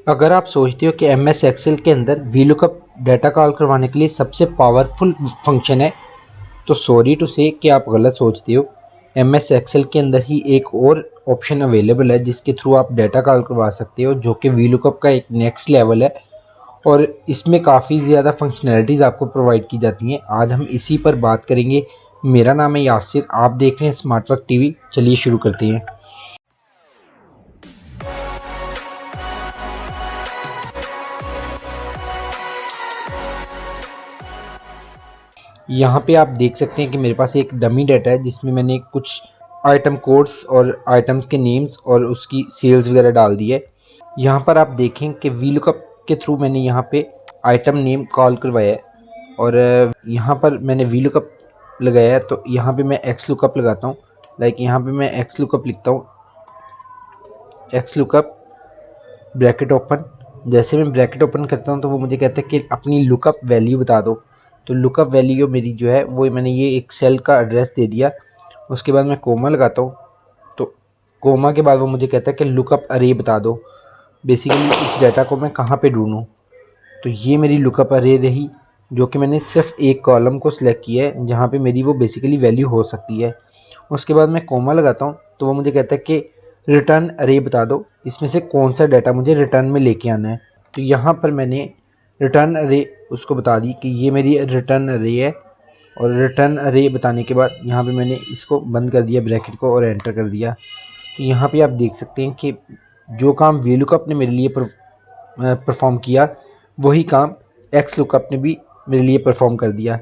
अगर आप सोचते हो कि एमएस एक्सेल के अंदर वीलुकअप डाटा कॉल करवाने के लिए सबसे पावरफुल फंक्शन है, तो सॉरी टू से कि आप गलत सोचते हो। एमएस एक्सेल के अंदर ही एक और ऑप्शन अवेलेबल है जिसके थ्रू आप डाटा कॉल करवा सकते हो, जो कि वीलुकअप का एक नेक्स्ट लेवल है और इसमें काफ़ी ज़्यादा फंक्शनैलिटीज़ आपको प्रोवाइड की जाती हैं। आज हम इसी पर बात करेंगे। मेरा नाम है यासिर, आप देख रहे हैं स्मार्ट वर्क टीवी। चलिए शुरू करते हैं। यहाँ पे आप देख सकते हैं कि मेरे पास एक डमी डाटा है जिसमें मैंने कुछ आइटम कोड्स और आइटम्स के नेम्स और उसकी सेल्स वगैरह डाल दी है। यहाँ पर आप देखें कि वीलुकअप के थ्रू मैंने यहाँ पे आइटम नेम कॉल करवाया है और यहाँ पर मैंने वीलुकअप लगाया है, तो यहाँ पे मैं एक्स लुकअप लगाता हूँ। लाइक यहाँ पे मैं एक्स लुकअप लिखता हूँ, एक्स लुकअप ब्रैकेट ओपन। जैसे मैं ब्रैकेट ओपन करता हूँ तो वो मुझे कहता है कि अपनी लुकअप वैल्यू बता दो। तो लुकअप वैल्यू मेरी जो है वो मैंने ये एक सेल का एड्रेस दे दिया। उसके बाद मैं कोमा लगाता हूँ, तो कोमा के बाद वो मुझे कहता है कि लुकअप अरे बता दो, बेसिकली इस डाटा को मैं कहाँ पे ढूंढूं। तो ये मेरी लुकअप अरे रही, जो कि मैंने सिर्फ एक कॉलम को सिलेक्ट किया है जहाँ पे मेरी वो बेसिकली वैल्यू हो सकती है। उसके बाद मैं कोमा लगाता हूँ तो वो मुझे कहता है कि रिटर्न अरे बता दो, इसमें से कौन सा डाटा मुझे रिटर्न में लेके आना है। तो यहाँ पर मैंने रिटर्न अरे उसको बता दी कि ये मेरी रिटर्न अरे है, और रिटर्न अरे बताने के बाद यहाँ पे मैंने इसको बंद कर दिया ब्रैकेट को और एंटर कर दिया। तो यहाँ पे आप देख सकते हैं कि जो काम वीलुकअप ने मेरे लिए परफॉर्म किया, वही काम एक्स लुकअप ने भी मेरे लिए परफॉर्म कर दिया।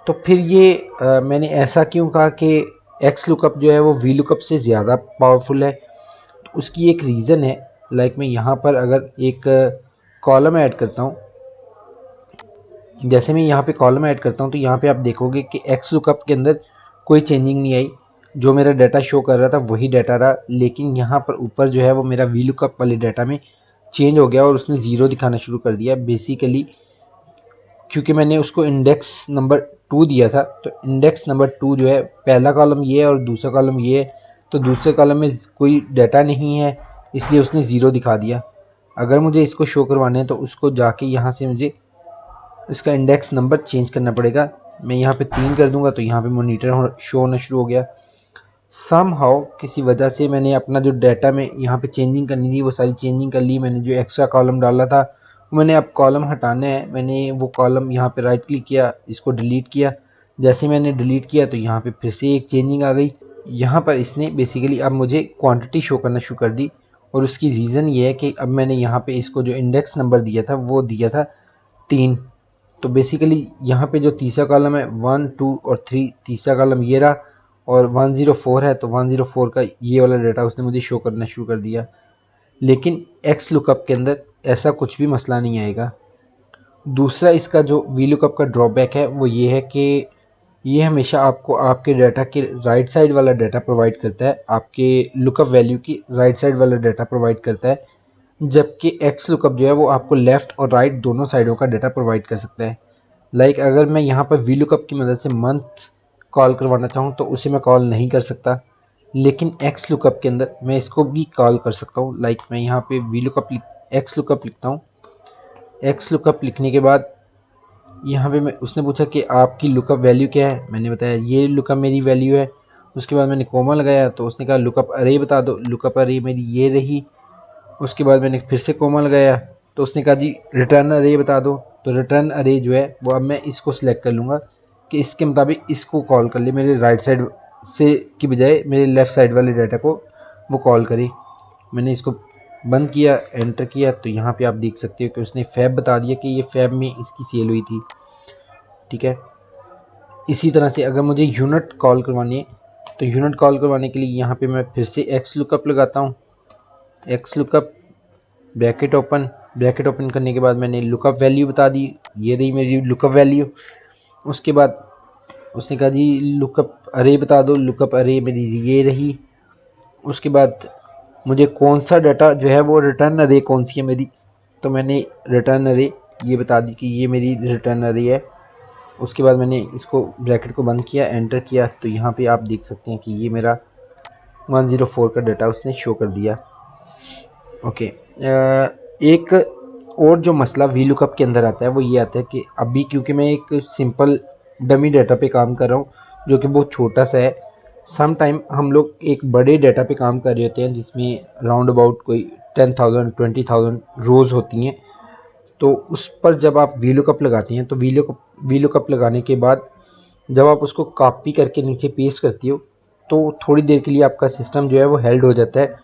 तो फिर ये मैंने ऐसा क्यों कहा कि एक्स लुकअप जो है वो वी लुकअप से ज़्यादा पावरफुल है, तो उसकी एक रीज़न है। लाइक मैं यहाँ पर अगर एक कॉलम ऐड करता हूँ, जैसे मैं यहाँ पे कॉलम ऐड करता हूँ तो यहाँ पे आप देखोगे कि एक्स लुकअप के अंदर कोई चेंजिंग नहीं आई। जो मेरा डाटा शो कर रहा था वही डाटा रहा, लेकिन यहाँ पर ऊपर जो है वो मेरा वी लुकअप वाले डाटा में चेंज हो गया और उसने ज़ीरो दिखाना शुरू कर दिया। बेसिकली क्योंकि मैंने उसको इंडेक्स नंबर 2 दिया था, तो इंडेक्स नंबर 2 जो है, पहला कॉलम ये है और दूसरा कॉलम ये है, तो दूसरे कॉलम में कोई डाटा नहीं है, इसलिए उसने ज़ीरो दिखा दिया। अगर मुझे इसको शो करवाना है तो उसको जाके यहाँ से मुझे इसका इंडेक्स नंबर चेंज करना पड़ेगा। मैं यहाँ पे 3 कर दूंगा तो यहाँ पे मोनीटर शो होना शुरू हो गया। समहाउ किसी वजह से मैंने अपना जो डाटा में यहाँ पे चेंजिंग करनी थी वो सारी चेंजिंग कर ली। मैंने जो एक्स्ट्रा कॉलम डाला था वो मैंने अब कॉलम हटाना है। मैंने वो कॉलम यहाँ पे राइट क्लिक किया, इसको डिलीट किया। जैसे मैंने डिलीट किया तो यहाँ पे फिर से एक चेंजिंग आ गई। यहाँ पर इसने बेसिकली अब मुझे क्वांटिटी शो करना शुरू कर दी, और उसकी रीज़न ये है कि अब मैंने यहाँ पे इसको जो इंडेक्स नंबर दिया था वो दिया था 3। तो बेसिकली यहाँ पे जो तीसरा कॉलम है 1, 2 और 3, तीसरा कॉलम ये रहा, और 104 है तो 104 का ये वाला डाटा उसने मुझे शो करना शुरू कर दिया। लेकिन एक्स लुकअप के अंदर ऐसा कुछ भी मसला नहीं आएगा। दूसरा इसका जो वी लुकअप का ड्रॉबैक है वो ये है कि ये हमेशा आपको आपके डाटा के राइट साइड वाला डाटा प्रोवाइड करता है, आपके लुकअप वैल्यू की राइट साइड वाला डाटा प्रोवाइड करता है, जबकि एक्स लुकअप जो है वो आपको लेफ़्ट और राइट दोनों साइडों का डाटा प्रोवाइड कर सकता है। लाइक अगर मैं यहाँ पर वी लुकअप की मदद से मंथ कॉल करवाना चाहूँ तो उसे मैं कॉल नहीं कर सकता, लेकिन एक्स लुकअप के अंदर मैं इसको भी कॉल कर सकता हूँ। लाइक मैं यहाँ पे वी लुकअप एक्स लुकअप लिखता हूँ। एक्स लुकअप लिखने के बाद यहाँ पे मैं उसने पूछा कि आपकी लुकअप वैल्यू क्या है, मैंने बताया ये लुकअप मेरी वैल्यू है। उसके बाद मैंने कोमा लगाया तो उसने कहा लुकअप अरे बता दो, लुकअप अरे मेरी ये रही। उसके बाद मैंने फिर से कोमा लगाया तो उसने कहा जी रिटर्न अरे बता दो। तो रिटर्न अरे जो है वो अब मैं इसको सिलेक्ट कर लूँगा कि इसके मुताबिक इसको कॉल कर ले, मेरे राइट साइड से की बजाय मेरे लेफ़्ट साइड वाले डाटा को वो कॉल करे। मैंने इसको बंद किया, एंटर किया, तो यहाँ पे आप देख सकते हो कि उसने फैब बता दिया कि ये फैब में इसकी सेल हुई थी। ठीक है, इसी तरह से अगर मुझे यूनिट कॉल करवानी है तो यूनिट कॉल करवाने के लिए यहाँ पे मैं फिर से एक्स लुकअप लगाता हूँ। X lookup bracket open, bracket open करने के बाद मैंने लुकअप वैल्यू बता दी, ये रही मेरी लुकअप वैल्यू। उसके बाद उसने कहा जी लुकअप अरे बता दो, लुकअप अरे मेरी ये रही। उसके बाद मुझे कौन सा डाटा जो है वो रिटर्न अरे कौन सी है मेरी, तो मैंने रिटर्न अरे ये बता दी कि ये मेरी रिटर्न अरे है। उसके बाद मैंने इसको ब्रैकेट को बंद किया, एंटर किया, तो यहाँ पे आप देख सकते हैं कि ये मेरा 104 का डाटा उसने शो कर दिया। ओके, एक और जो मसला वी लुकअप के अंदर आता है वो ये आता है कि अभी क्योंकि मैं एक सिंपल डमी डाटा पे काम कर रहा हूँ जो कि बहुत छोटा सा है, सम टाइम हम लोग एक बड़े डाटा पे काम कर रहे होते हैं जिसमें राउंड अबाउट कोई 10,000 20,000 रोज़ होती हैं। तो उस पर जब आप वी लुकअप लगाती हैं तो वी लुकअप लगाने के बाद जब आप उसको कॉपी करके नीचे पेस्ट करती हो तो थोड़ी देर के लिए आपका सिस्टम जो है वो हेल्ड हो जाता है।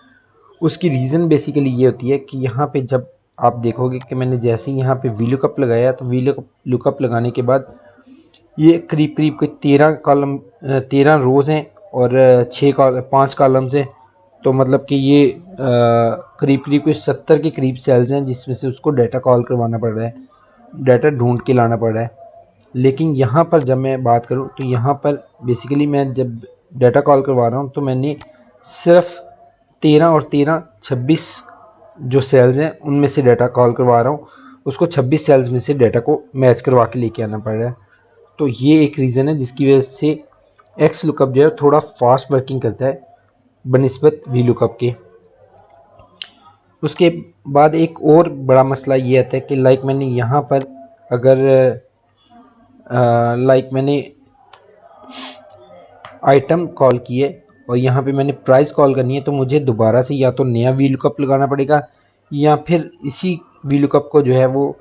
उसकी रीज़न बेसिकली ये होती है कि यहाँ पे जब आप देखोगे कि मैंने जैसे ही यहाँ पे वी लुकअप लगाया तो वी लुकअप लगाने के बाद ये करीब करीब कोई 13 रोज़ हैं और 5 कॉलम्स हैं। तो मतलब कि ये करीब करीब कोई 70 के करीब सेल्स हैं जिसमें से उसको डाटा कॉल करवाना पड़ रहा है, डाटा ढूंढ के लाना पड़ रहा है। लेकिन यहाँ पर जब मैं बात करूँ तो यहाँ पर बेसिकली मैं जब डाटा कॉल करवा रहा हूँ तो मैंने सिर्फ 13 और 13 26 जो सेल्स हैं उनमें से डाटा कॉल करवा रहा हूँ, उसको 26 सेल्स में से डाटा को मैच करवा के लेके आना पड़ रहा है। तो ये एक रीज़न है जिसकी वजह से एक्स लुकअप जो है थोड़ा फास्ट वर्किंग करता है बनिस्बत वी लुकअप के। उसके बाद एक और बड़ा मसला ये आता है कि लाइक मैंने यहाँ पर अगर मैंने आइटम कॉल की है और यहाँ पे मैंने प्राइस कॉल करनी है तो मुझे दोबारा से या तो नया वी लुकअप लगाना पड़ेगा या फिर इसी वी लुकअप को जो है वो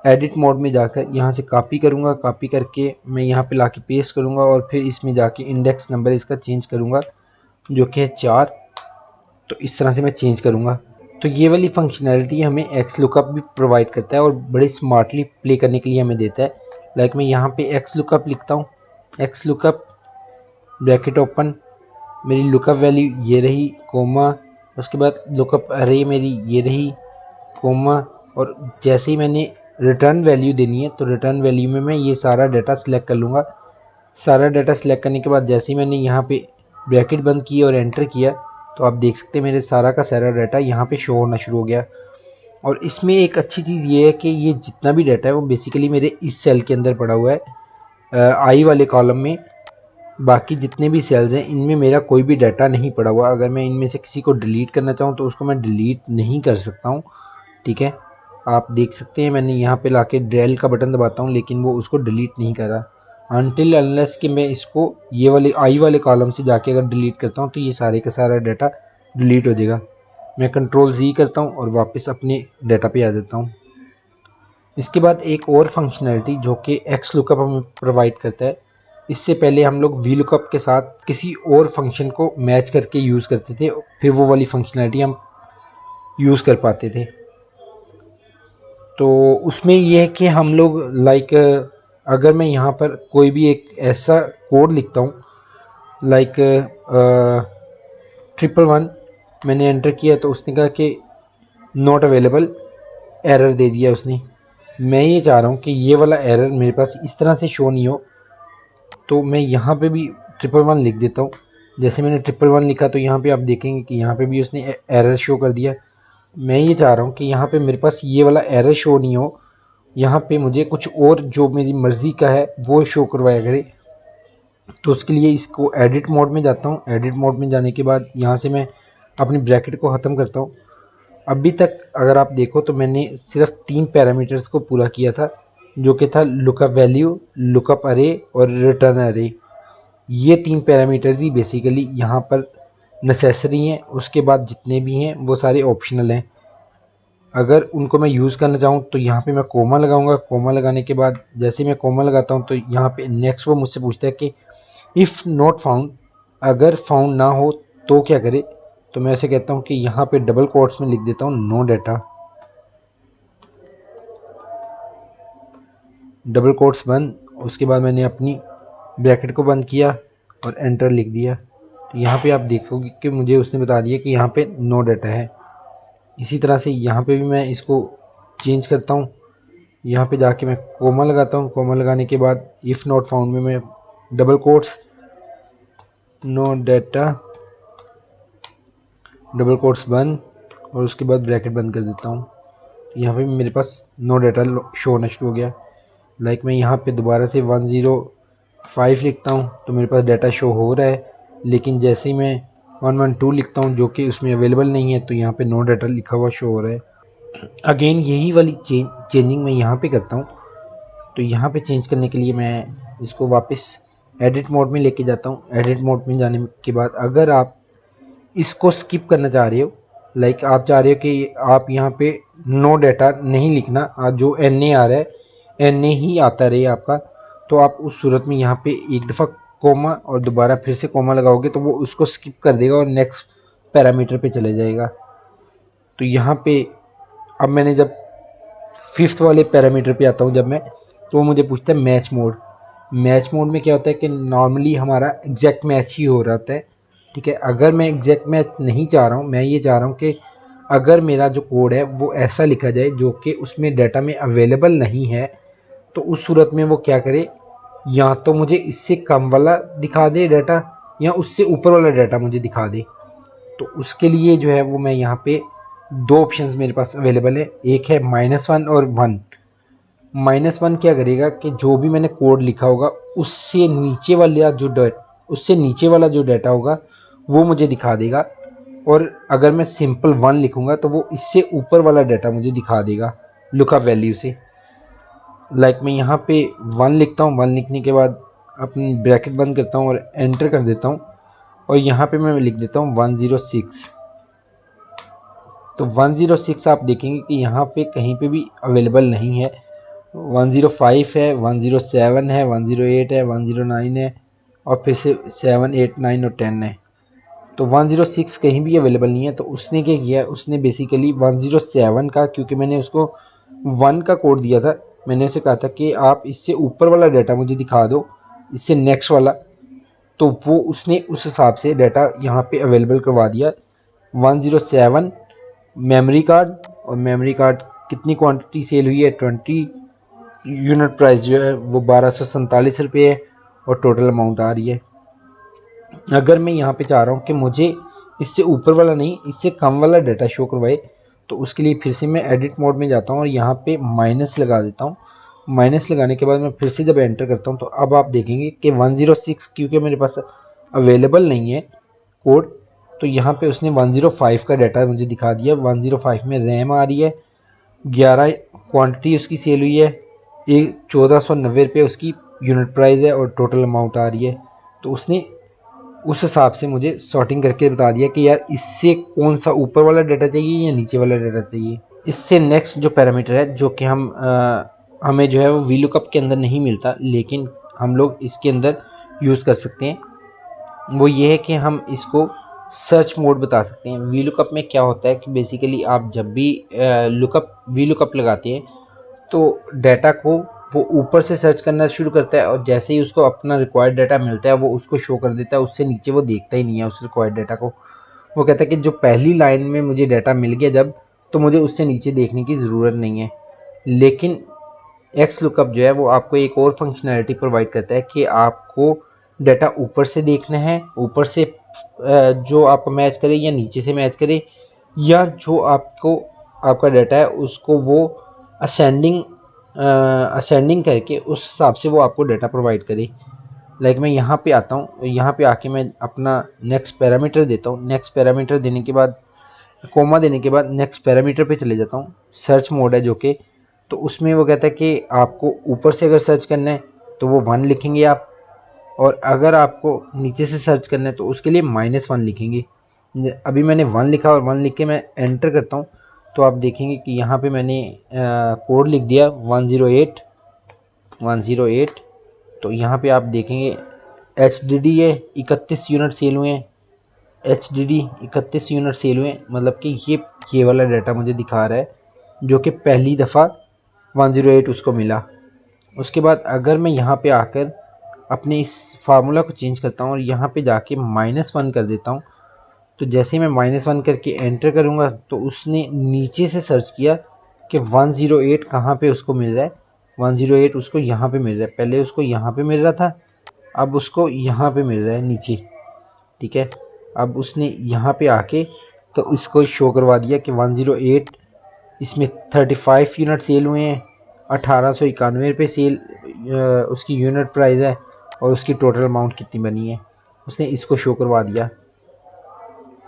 एडिट मोड में जाकर यहाँ से कॉपी करूँगा, कॉपी करके मैं यहाँ पे लाके पेस्ट करूँगा और फिर इसमें जाके इंडेक्स नंबर इसका चेंज करूँगा जो कि है 4। तो इस तरह से मैं चेंज करूँगा। तो ये वाली फंक्शनैलिटी हमें एक्स लुकअप भी प्रोवाइड करता है और बड़े स्मार्टली प्ले करने के लिए हमें देता है। लाइक मैं यहाँ पे एक्स लुकअप लिखता हूँ, एक्स लुकअप ब्रैकेट ओपन, मेरी लुकअप वैल्यू ये रही, कोमा, उसके बाद लुकअप अरे मेरी ये रही, कोमा, और जैसे ही मैंने रिटर्न वैल्यू देनी है तो रिटर्न वैल्यू में मैं ये सारा डाटा सिलेक्ट कर लूँगा। सारा डाटा सिलेक्ट करने के बाद जैसे ही मैंने यहाँ पे ब्रैकेट बंद की और एंटर किया तो आप देख सकते हैं मेरे सारा का सारा डाटा यहाँ पे शो होना शुरू हो गया। और इसमें एक अच्छी चीज़ ये है कि ये जितना भी डाटा है वो बेसिकली मेरे इस सेल के अंदर पड़ा हुआ है, आई वाले कॉलम में। बाकी जितने भी सेल्स हैं इनमें मेरा कोई भी डाटा नहीं पड़ा हुआ। अगर मैं इनमें से किसी को डिलीट करना चाहूँ तो उसको मैं डिलीट नहीं कर सकता हूँ। ठीक है, आप देख सकते हैं मैंने यहाँ पे लाके डेल का बटन दबाता हूँ लेकिन वो उसको डिलीट नहीं कर रहा अनटिल अनलेस कि मैं इसको ये वाले आई वाले कॉलम से जाके अगर डिलीट करता हूँ तो ये सारे का सारा डाटा डिलीट हो जाएगा। मैं कंट्रोल Z करता हूँ और वापस अपने डाटा पे आ जाता हूँ। इसके बाद एक और फंक्शनैलिटी जो कि एक्स लुकअप हमें प्रोवाइड करता है, इससे पहले हम लोग वी लुकअप के साथ किसी और फंक्शन को मैच करके यूज़ करते थे, फिर वो वाली फंक्शनैलिटी हम यूज़ कर पाते थे। तो उसमें ये है कि हम लोग लाइक अगर मैं यहाँ पर कोई भी एक ऐसा कोड लिखता हूँ लाइक 111 मैंने एंटर किया तो उसने कहा कि नॉट अवेलेबल, एरर दे दिया उसने। मैं ये चाह रहा हूँ कि ये वाला एरर मेरे पास इस तरह से शो नहीं हो, तो मैं यहाँ पे भी 111 लिख देता हूँ। जैसे मैंने 111 लिखा तो यहाँ पे आप देखेंगे कि यहाँ पे भी उसने एरर शो कर दिया। मैं ये चाह रहा हूँ कि यहाँ पे मेरे पास ये वाला एरर शो नहीं हो, यहाँ पे मुझे कुछ और जो मेरी मर्ज़ी का है वो शो करवाया करे। तो उसके लिए इसको एडिट मोड में जाता हूँ। एडिट मोड में जाने के बाद यहाँ से मैं अपनी ब्रैकेट को ख़त्म करता हूँ। अभी तक अगर आप देखो तो मैंने सिर्फ 3 पैरामीटर्स को पूरा किया था जो कि था लुकअप वैल्यू, लुकअप अरे और रिटर्न अरे। ये 3 पैरामीटर्स ही बेसिकली यहाँ पर नेसेसरी हैं। उसके बाद जितने भी हैं वो सारे ऑप्शनल हैं। अगर उनको मैं यूज़ करना चाहूँ तो यहाँ पे मैं कोमा लगाऊंगा। कोमा लगाने के बाद जैसे मैं कोमा लगाता हूँ तो यहाँ पे नेक्स्ट वो मुझसे पूछता है कि इफ़ नॉट फाउंड, अगर फाउंड ना हो तो क्या करे। तो मैं ऐसे कहता हूँ कि यहाँ पे डबल कोट्स में लिख देता हूँ नो डाटा, डबल कोट्स बंद। उसके बाद मैंने अपनी ब्रैकेट को बंद किया और एंटर लिख दिया। तो यहाँ पे आप देखोगे कि मुझे उसने बता दिया कि यहाँ पे नो डाटा है। इसी तरह से यहाँ पे भी मैं इसको चेंज करता हूँ। यहाँ पे जाके मैं कोमा लगाता हूँ। कोमा लगाने के बाद इफ़ नॉट फाउंड में मैं double quotes no data, double quotes बंद और उसके बाद ब्रैकेट बंद कर देता हूँ। यहाँ पे मेरे पास नो डाटा शो होना शुरू हो गया। लाइक मैं यहाँ पे दोबारा से 105 लिखता हूँ तो मेरे पास डाटा शो हो रहा है, लेकिन जैसे ही मैं 112 लिखता हूँ जो कि उसमें अवेलेबल नहीं है तो यहाँ पे नो डाटा लिखा हुआ शो हो रहा है। अगेन यही वाली चेंजिंग मैं यहाँ पे करता हूँ। तो यहाँ पे चेंज करने के लिए मैं इसको वापस एडिट मोड में लेके जाता हूँ। एडिट मोड में जाने के बाद अगर आप इसको स्किप करना चाह रहे हो, लाइक आप चाह रहे हो कि आप यहाँ पे नो डाटा नहीं लिखना, जो NA आ रहा है NA ही आता रहे आपका, तो आप उस सूरत में यहाँ पे एक दफ़ा कोमा और दोबारा फिर से कोमा लगाओगे तो वो उसको स्किप कर देगा और नेक्स्ट पैरामीटर पे चले जाएगा। तो यहाँ पे अब मैंने जब 5th वाले पैरामीटर पे आता हूँ जब मैं, तो वो मुझे पूछता है मैच मोड। मैच मोड में क्या होता है कि नॉर्मली हमारा एग्जैक्ट मैच ही हो रहा है, ठीक है। अगर मैं एग्जैक्ट मैच नहीं चाह रहा हूँ, मैं ये चाह रहा हूँ कि अगर मेरा जो कोड है वो ऐसा लिखा जाए जो कि उसमें डाटा में अवेलेबल नहीं है, तो उस सूरत में वो क्या करे, या तो मुझे इससे कम वाला दिखा दे डाटा या उससे ऊपर वाला डाटा मुझे दिखा दे। तो उसके लिए जो है वो मैं यहाँ पे दो ऑप्शंस मेरे पास अवेलेबल है, एक है -1 और 1। -1 क्या करेगा कि जो भी मैंने कोड लिखा होगा उससे नीचे वाला जो डाटा होगा वो मुझे दिखा देगा, और अगर मैं सिंपल 1 लिखूंगा तो वो इससे ऊपर वाला डाटा मुझे दिखा देगा लुकअप वैल्यू से। लाइक मैं यहाँ पे 1 लिखता हूँ, 1 लिखने के बाद अपनी ब्रैकेट बंद करता हूँ और एंटर कर देता हूँ, और यहाँ पे मैं लिख देता हूँ 106। तो 106 आप देखेंगे कि यहाँ पे कहीं पे भी अवेलेबल नहीं है। 105 है, 107 है, 108 है, 109 है, और फिर से 7, 8, 9 और 10 है। तो 106 कहीं भी अवेलेबल नहीं है। तो उसने क्या किया, उसने बेसिकली 107 का, क्योंकि मैंने उसको 1 का कोड दिया था, मैंने उसे कहा था कि आप इससे ऊपर वाला डाटा मुझे दिखा दो, इससे नेक्स्ट वाला, तो वो उसने उस हिसाब से डाटा यहाँ पे अवेलेबल करवा दिया। 107 मेमोरी कार्ड, और मेमोरी कार्ड कितनी क्वांटिटी सेल हुई है 20 यूनिट, प्राइस जो है वो 1247 रुपये है, और टोटल अमाउंट आ रही है। अगर मैं यहाँ पे चाह रहा हूँ कि मुझे इससे ऊपर वाला नहीं, इससे कम वाला डाटा शो करवाए, तो उसके लिए फिर से मैं एडिट मोड में जाता हूँ और यहाँ पे माइनस लगा देता हूँ। माइनस लगाने के बाद मैं फिर से जब एंटर करता हूँ तो अब आप देखेंगे कि 106 क्योंकि मेरे पास अवेलेबल नहीं है कोड, तो यहाँ पे उसने 105 का डाटा मुझे दिखा दिया। 105 में रैम आ रही है, 11 क्वांटिटी उसकी सेल हुई है, एक 1490 रुपये उसकी यूनिट प्राइस है, और टोटल अमाउंट आ रही है। तो उसने उस हिसाब से मुझे सॉर्टिंग करके बता दिया कि यार इससे कौन सा ऊपर वाला डाटा चाहिए या नीचे वाला डाटा चाहिए। इससे नेक्स्ट जो पैरामीटर है जो कि हमें जो है वो वीलुकअप के अंदर नहीं मिलता, लेकिन हम लोग इसके अंदर यूज़ कर सकते हैं, वो ये है कि हम इसको सर्च मोड बता सकते हैं। वीलुकअप में क्या होता है कि बेसिकली आप जब भी वीलुकअप लगाते हैं तो डाटा को वो ऊपर से सर्च करना शुरू करता है, और जैसे ही उसको अपना रिक्वायर्ड डाटा मिलता है वो उसको शो कर देता है, उससे नीचे वो देखता ही नहीं है उस रिक्वायर्ड डाटा को। वो कहता है कि जो पहली लाइन में मुझे डाटा मिल गया जब, तो मुझे उससे नीचे देखने की ज़रूरत नहीं है। लेकिन एक्स लुकअप जो है वो आपको एक और फंक्शनैलिटी प्रोवाइड करता है कि आपको डाटा ऊपर से देखना है, ऊपर से जो आपको मैच करे, या नीचे से मैच करे, या जो आपको आपका डाटा है उसको वो असेंडिंग करके उस हिसाब से वो आपको डाटा प्रोवाइड करे। लाइक मैं यहाँ पे आता हूँ, यहाँ पे आके मैं अपना नेक्स्ट पैरामीटर देता हूँ। नेक्स्ट पैरामीटर देने के बाद कोमा देने के बाद नेक्स्ट पैरामीटर पे चले जाता हूँ। सर्च मोड है जो कि, तो उसमें वो कहता है कि आपको ऊपर से अगर सर्च करना है तो वो 1 लिखेंगे आप, और अगर आपको नीचे से सर्च करना है तो उसके लिए -1 लिखेंगे। अभी मैंने 1 लिखा और 1 लिख के मैं एंटर करता हूँ, तो आप देखेंगे कि यहाँ पे मैंने कोड लिख दिया 108। तो यहाँ पे आप देखेंगे HDD है 31 यूनिट सेल हुए हैं, HDD 31 यूनिट सेल हुए हैं, मतलब कि ये वाला डाटा मुझे दिखा रहा है जो कि पहली दफ़ा 108 उसको मिला। उसके बाद अगर मैं यहाँ पे आकर अपने इस फार्मूला को चेंज करता हूँ और यहाँ पे जाके -1 कर देता हूँ, तो जैसे ही मैं -1 करके एंटर करूँगा तो उसने नीचे से सर्च किया कि 108 कहाँ पे उसको मिल रहा है। 108 उसको यहाँ पे मिल रहा है, पहले उसको यहाँ पे मिल रहा था, अब उसको यहाँ पे मिल रहा है नीचे, ठीक है। अब उसने यहाँ पे आके तो इसको शो करवा दिया कि 108, इसमें 35 यूनिट सेल हुए हैं, 1891 रुपये सेल उसकी यूनिट प्राइस है, और उसकी टोटल अमाउंट कितनी बनी है, उसने इसको शो करवा दिया।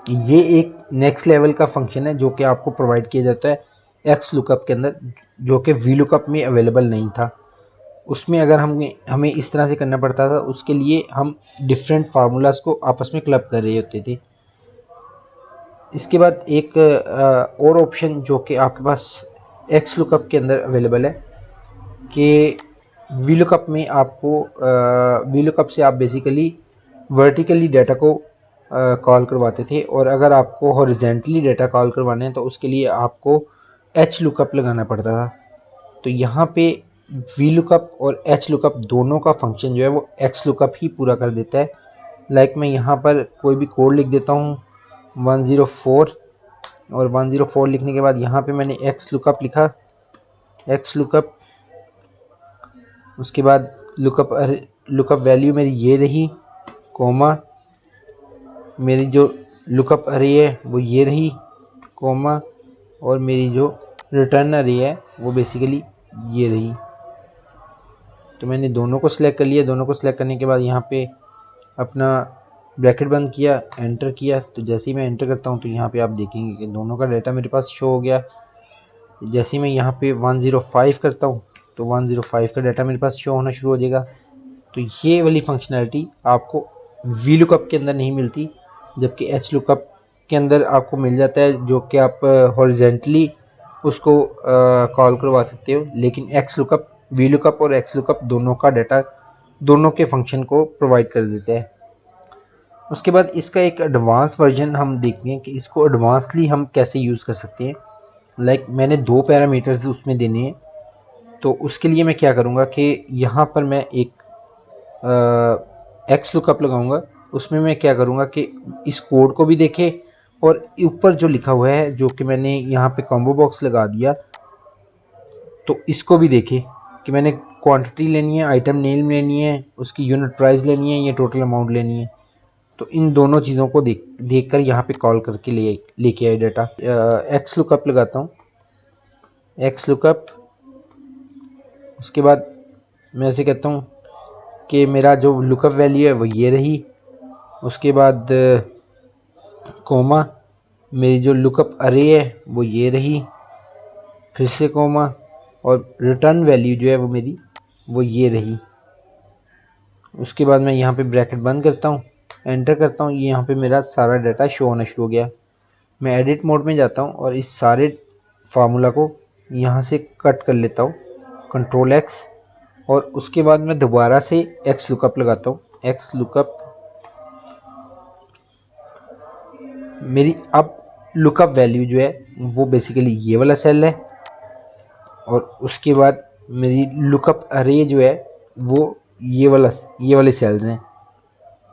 ये एक नेक्स्ट लेवल का फंक्शन है जो कि आपको प्रोवाइड किया जाता है एक्स लुकअप के अंदर, जो कि वी लुकअप में अवेलेबल नहीं था। उसमें अगर हमें इस तरह से करना पड़ता था, उसके लिए हम डिफरेंट फार्मूलाज को आपस में क्लब कर रहे होते थे। इसके बाद एक और ऑप्शन जो कि आपके पास एक्स लुकअप के अंदर अवेलेबल है कि वी लुकअप में आपको वी लुकअप से आप बेसिकली वर्टिकली डाटा को कॉल करवाते थे, और अगर आपको हॉरिजेंटली डाटा कॉल करवाने हैं तो उसके लिए आपको एच लुकअप लगाना पड़ता था। तो यहाँ पे वी लुकअप और एच लुकअप दोनों का फंक्शन जो है वो एक्स लुकअप ही पूरा कर देता है। लाइक मैं यहाँ पर कोई भी कोड लिख देता हूँ 104, और 104 लिखने के बाद यहाँ पे मैंने एक्स लुकअप लिखा, एक्स लुकअप। उसके बाद लुकअप वैल्यू मेरी ये रही, कोमा मेरी जो लुकअप अरे है वो ये रही, कोमा, और मेरी जो रिटर्न अरे है वो बेसिकली ये रही। तो मैंने दोनों को सिलेक्ट कर लिया। दोनों को सिलेक्ट करने के बाद यहाँ पे अपना ब्रैकेट बंद किया, एंटर किया। तो जैसे ही मैं एंटर करता हूँ तो यहाँ पे आप देखेंगे कि दोनों का डाटा मेरे पास शो हो गया। जैसे ही मैं यहाँ पे 105 करता हूँ तो 105 का डाटा मेरे पास शो होना शुरू हो जाएगा। तो ये वाली फंक्शनैलिटी आपको वी लुकअप के अंदर नहीं मिलती, जबकि एच लुकअप के अंदर आपको मिल जाता है, जो कि आप हॉरिजेंटली उसको कॉल करवा सकते हो। लेकिन एक्स लुकअप, वी लुकअप और एक्स लुकअप दोनों का डाटा, दोनों के फंक्शन को प्रोवाइड कर देते हैं। उसके बाद इसका एक एडवांस वर्जन हम देखते हैं कि इसको एडवांसली हम कैसे यूज़ कर सकते हैं। लाइक मैंने 2 पैरामीटर्स उसमें देने हैं, तो उसके लिए मैं क्या करूँगा कि यहाँ पर मैं एक एक्स लुकअप लगाऊंगा। उसमें मैं क्या करूँगा कि इस कोड को भी देखे, और ऊपर जो लिखा हुआ है जो कि मैंने यहाँ पे कॉम्बो बॉक्स लगा दिया, तो इसको भी देखे कि मैंने क्वांटिटी लेनी है, आइटम नेम लेनी है, उसकी यूनिट प्राइस लेनी है, ये टोटल अमाउंट लेनी है। तो इन दोनों चीज़ों को देख कर यहाँ पे कॉल करके लेके आए डाटा। एक्स लुकअप लगाता हूँ, एक्स लुकअप। उसके बाद मैं ऐसे कहता हूँ कि मेरा जो लुकअप वैल्यू है वो ये रही। उसके बाद कोमा, मेरी जो लुकअप अरे है वो ये रही, फिर से कोमा, और रिटर्न वैल्यू जो है वो मेरी वो ये रही। उसके बाद मैं यहाँ पे ब्रैकेट बंद करता हूँ, एंटर करता हूँ। ये यहाँ पे मेरा सारा डाटा शो होना शुरू हो गया। मैं एडिट मोड में जाता हूँ और इस सारे फार्मूला को यहाँ से कट कर लेता हूँ, कंट्रोल एक्स, और उसके बाद मैं दोबारा से एक्स लुकअप लगाता हूँ, एक्स लुकअप। मेरी अब लुकअप वैल्यू जो है वो बेसिकली ये वाला सेल है, और उसके बाद मेरी लुकअप अरे जो है वो ये वाले सेल्स हैं।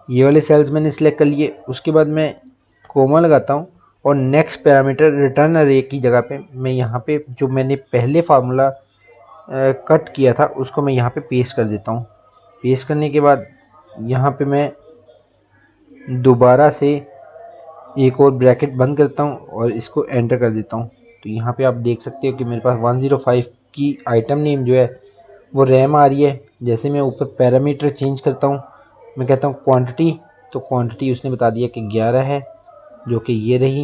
ये वाले सेल्स मैंने सिलेक्ट कर लिए। उसके बाद मैं कोमा लगाता हूँ, और नेक्स्ट पैरामीटर रिटर्न अरे की जगह पे मैं यहाँ पे जो मैंने पहले फार्मूला कट किया था उसको मैं यहाँ पे पेस्ट कर देता हूँ। पेस्ट करने के बाद यहाँ पे मैं दोबारा से एक और ब्रैकेट बंद करता हूँ और इसको एंटर कर देता हूँ। तो यहाँ पे आप देख सकते हो कि मेरे पास 105 की आइटम नेम जो है वो रैम आ रही है। जैसे मैं ऊपर पैरामीटर चेंज करता हूँ, मैं कहता हूँ क्वांटिटी, तो क्वांटिटी उसने बता दिया कि 11 है, जो कि ये रही।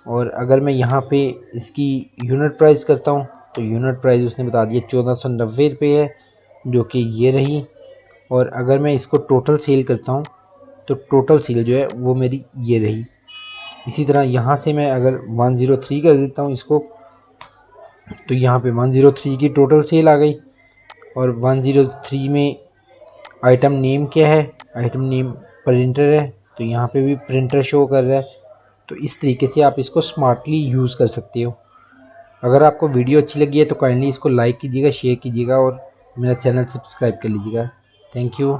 और अगर मैं यहाँ पे इसकी यूनिट प्राइस करता हूँ तो यूनिट प्राइस उसने बता दिया 1490 रुपये है, जो कि ये रही। और अगर मैं इसको टोटल सेल करता हूँ तो टोटल सेल जो है वो मेरी ये रही। इसी तरह यहाँ से मैं अगर 103 कर देता हूँ इसको, तो यहाँ पे 103 की टोटल सेल आ गई। और 103 में आइटम नेम क्या है, आइटम नेम प्रिंटर है, तो यहाँ पे भी प्रिंटर शो कर रहा है। तो इस तरीके से आप इसको स्मार्टली यूज़ कर सकते हो। अगर आपको वीडियो अच्छी लगी है तो काइंडली इसको लाइक कीजिएगा, शेयर कीजिएगा, और मेरा चैनल सब्सक्राइब कर लीजिएगा। Thank you.